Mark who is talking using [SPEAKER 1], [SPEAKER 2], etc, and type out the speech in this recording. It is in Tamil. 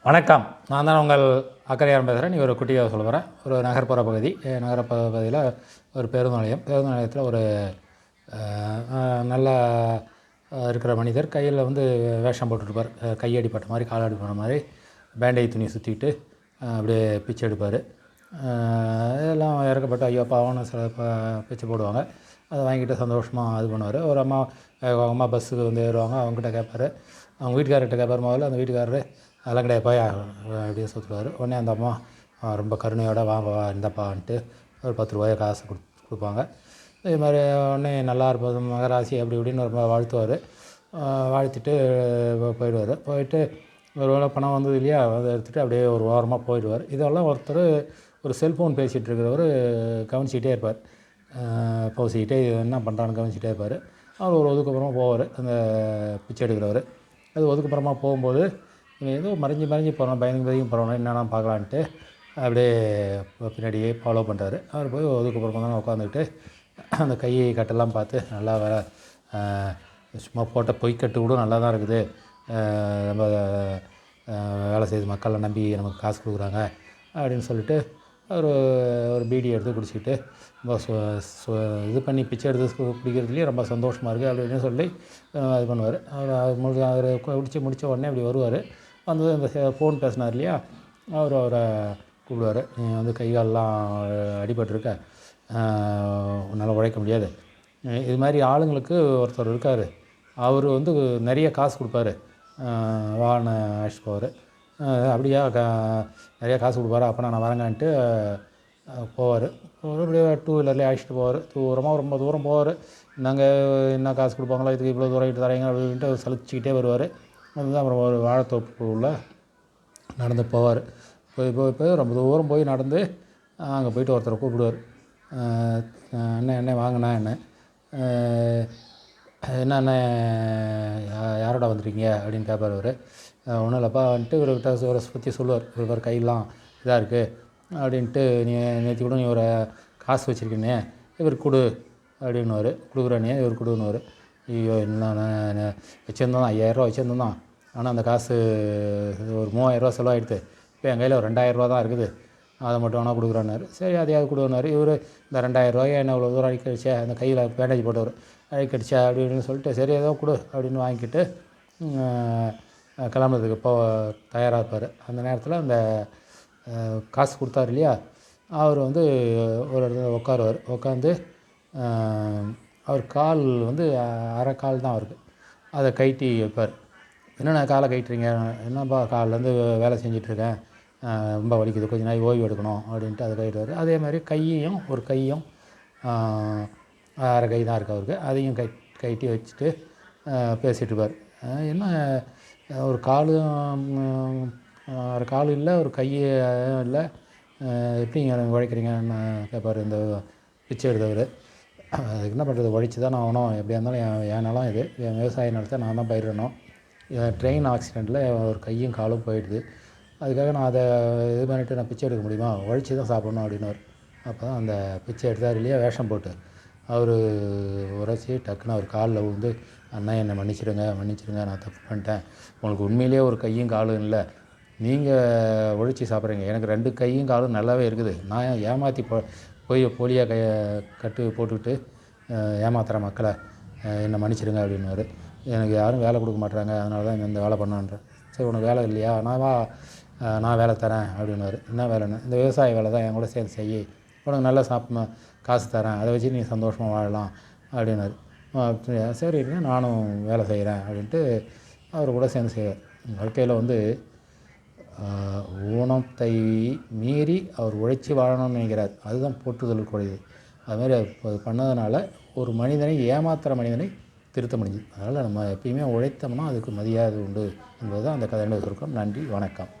[SPEAKER 1] வணக்கம். நான் தான் உங்கள் அக்கறையாரம் பேசுகிறேன். ஒரு குட்டியாக சொல்ல போகிறேன். ஒரு நகர்ப்புற பகுதி. நகர்ப்புற பகுதியில் ஒரு பேருந்து நிலையத்தில் ஒரு நல்லா இருக்கிற மனிதர் கையில் வேஷம் போட்டுருப்பார். கையடிப்பட்ட மாதிரி, காலடிப்பட்ட மாதிரி பேண்டேஜ் துணி சுற்றிக்கிட்டு அப்படியே பிச்சை எடுப்பார். எல்லாம் இறக்கப்பட்டு ஐயோ பாவம்னு சில பிச்சை போடுவாங்க. அதை வாங்கிட்டு சந்தோஷமாக இது பண்ணுவார். ஒரு அம்மா பஸ்ஸுக்கு ஏறுவாங்க. அவங்ககிட்ட கேட்பார். அவங்க வீட்டுக்காரர்கிட்ட கேட்பார். முதல்ல அந்த வீட்டுக்காரரு அதெல்லாம் கிடையாது போய் அப்படியே சுற்றுவார். உடனே அந்த அம்மா ரொம்ப கருணையோடு வா இந்தப்பான்ட்டு ஒரு 10 ரூபாயை காசு கொடுப்பாங்க. இது மாதிரி உடனே நல்லா இருப்பது மகராசி அப்படி இப்படின்னு ரொம்ப வாழ்த்துவார். வாழ்த்திட்டு போயிடுவார். போயிட்டு ஒரு வேளை பணம் வந்தது இல்லையா, அதை எடுத்துகிட்டு அப்படியே ஒரு ஓரமாக போயிடுவார். இதெல்லாம் ஒருத்தர் ஒரு செல்ஃபோன் பேசிகிட்டு இருக்கிறவர் கவனிச்சிக்கிட்டே இருப்பார். பேசிக்கிட்டே என்ன பண்ணுறான்னு கவனிச்சிட்டே இருப்பார். அவர் ஒரு ஒதுக்குப்புறமா போவார். அந்த பிச்சை எடுக்கிறவர் அது ஒதுக்குப்புறமா போகும்போது ஏதோ மறைஞ்சு போகிறோம், பயந்து போகிறோம், என்னென்னா பார்க்கலான்ட்டு அப்படியே பின்னாடியே ஃபாலோ பண்ணுறாரு. அவர் போய் ஒதுக்குப்புறமா தான் உட்காந்துக்கிட்டு அந்த கை கட்டெல்லாம் பார்த்து நல்லா சும்மா போட்ட பொய்க்கட்டு கூட நல்லா தான் இருக்குது, ரொம்ப வேலை செய்து மக்களை நம்பி நமக்கு காசு கொடுக்குறாங்க அப்படின்னு சொல்லிட்டு ஒரு பீடி எடுத்து குடிச்சிக்கிட்டு ரொம்ப இது பண்ணி பிச்சை எடுத்து குடிக்கிறதுலேயே ரொம்ப சந்தோஷமாக இருக்குது அப்படின்னு சொல்லி இது பண்ணுவார். அவர் முடித்த உடனே அப்படி வருவார். அந்த ஃபோன் பேசினார் இல்லையா, அவரை கூப்பிடுவார். நீ கை காலெலாம் அடிபட்டிருக்க, உன்னால் உழைக்க முடியாது. இது மாதிரி ஆளுங்களுக்கு ஒருத்தர் இருக்கார். அவர் நிறைய காசு கொடுப்பாரு, வான்னு அழைச்சிட்டு போவார். அப்படியா நிறையா காசு கொடுப்பாரு, அப்போ நான் வரேங்கன்ட்டு போவார். அப்படியே 2 வீலர்லேயே அழைச்சிட்டு போவார். ரொம்ப தூரம் போவார். நாங்கள் என்ன காசு கொடுப்பாங்களோ, இதுக்கு இவ்வளோ தூரம் இட்டு தரீங்க அப்படின்ட்டு சலிச்சிக்கிட்டே வருவார். அதுதான் அப்புறம் ஒரு வாழைத்தோப்புக்குள்ளே நடந்து போவார். போய் ரொம்ப தூரம் போய் நடந்து அங்கே போய்ட்டு ஒருத்தரை கூப்பிடுவார். என்ன வாங்கினா என்ன யாரோட வந்துருக்கீங்க அப்படின்னு கேட்பார். அவர் ஒன்றும் இல்லைப்பா வந்துட்டு இவர்கிட்ட ஒரு பற்றி சொல்லுவார். இவர் கையெல்லாம் இதாக இருக்குது அப்படின்ட்டு, நீ நேற்று கூட நீ ஒரு காசு வச்சுருக்கீனே, இவர் கொடு அப்படின்னுவார். கொடுக்குறானே இவர் கொடுன்னுவார். ஐயோ என்ன வச்சுருந்தோம், 5000 வச்சுருந்தோம், ஆனால் அந்த காசு ஒரு 3000 செலவாகிடுது. இப்போ என் கையில் ஒரு 2000 தான் இருக்குது, அதை மட்டும் வேணால் கொடுக்குறான்னாரு. சரி அதையாவது கொடுன்னாரு. இவர் இந்த 2000 என்ன இவ்வளோ தூரம் அழிக்கடிச்சா, அந்த கையில் பேண்டேஜ் போட்டவர் அழிக்கடிச்சா அப்படின்னு சொல்லிட்டு சரி ஏதோ கொடு அப்படின்னு வாங்கிக்கிட்டு கிளம்புறதுக்கு தயாராக இருப்பார். அந்த நேரத்தில் அந்த காசு கொடுத்தாரு இல்லையா, அவர் ஒரு இடத்துல உட்காருவார். உட்காந்து அவர் கால் அரை கால் தான் அவருக்கு, அதை கைட்டி வைப்பார். என்னென்ன காலை கைட்டுறீங்க, என்னப்பா காலிலேருந்து வேலை செஞ்சிட்ருக்கேன், ரொம்ப வலிக்குது, கொஞ்சம் நாள் ஓய்வு எடுக்கணும் அப்படின்ட்டு அதை கைட்டுவார். அதே மாதிரி ஒரு கையும் அரை கை தான் இருக்குது அவருக்கு, அதையும் கைட்டி வச்சுட்டு பேசிகிட்டு இருப்பார். என்ன ஒரு அரை கால் இல்லை, ஒரு கை இல்லை, எப்படிங்க உழைக்கிறீங்கன்னு கேட்பார் இந்த பிச்சை எடுத்தவர். அதுக்கு என்ன பண்ணுறது, உழைச்சி தான் நான் ஆகணும், எப்படியா இருந்தாலும் என் நிலம் இது, என் விவசாய நிலத்தை நான் தான் பயிரிடணும். ட்ரெயின் ஆக்சிடெண்ட்டில் ஒரு கையும் காலும் போயிடுது, அதுக்காக நான் அதை இது பண்ணிவிட்டு நான் பிச்சை எடுக்க முடியுமா, உழைச்சி தான் சாப்பிட்ணும் அப்படின்னாரு. அப்போ தான் அந்த பிச்சை எடுத்தார் இல்லையா வேஷம் போட்டு, அவர் உரைச்சி டக்குன்னு அவர் காலில் விழுந்து, அண்ணா என்னை மன்னிச்சிடுங்க, நான் தப்பு பண்ணிட்டேன், உங்களுக்கு உண்மையிலேயே ஒரு கையும் காலும் இல்லை, நீங்கள் உழைச்சி சாப்பிட்றீங்க, எனக்கு 2 கையும் காலும் நல்லாவே இருக்குது, நான் ஏமாற்றி போலியாக கட்டு போட்டுக்கிட்டு ஏமாத்துகிற மக்களை, என்னை மன்னிச்சிடுங்க அப்படின்னாரு. எனக்கு யாரும் வேலை கொடுக்க மாட்டுறாங்க, அதனால தான் இந்த வேலை பண்ணான்றேன். சரி உனக்கு வேலை இல்லையா, நான் வேலை தரேன் அப்படின்னாரு. என்ன வேலைன்னு, இந்த விவசாய வேலை தான், என் கூட சேர்ந்து செய்யி, உனக்கு நல்லா காசு தரேன், அதை வச்சு நீ சந்தோஷமாக வாழலாம் அப்படின்னாரு. அப்படியா சரி நானும் வேலை செய்கிறேன் அப்படின்ட்டு அவர் கூட சேர்ந்து செய்வார். வாழ்க்கையில் ஊனத்தை மீறி அவர் உழைச்சி வாழணும்னு நினைக்கிறார், அதுதான் போற்றுதலுக்குரியது. அதுமாதிரி அது பண்ணதுனால ஒரு மனிதனை ஏமாத்துகிற மனிதனை திருத்த முடிஞ்சுது. அதனால் நம்ம எப்பயுமே உழைத்தோம்னா அதுக்கு மரியாதை உண்டு என்பது தான் அந்த கதையோட சுருக்கம். நன்றி, வணக்கம்.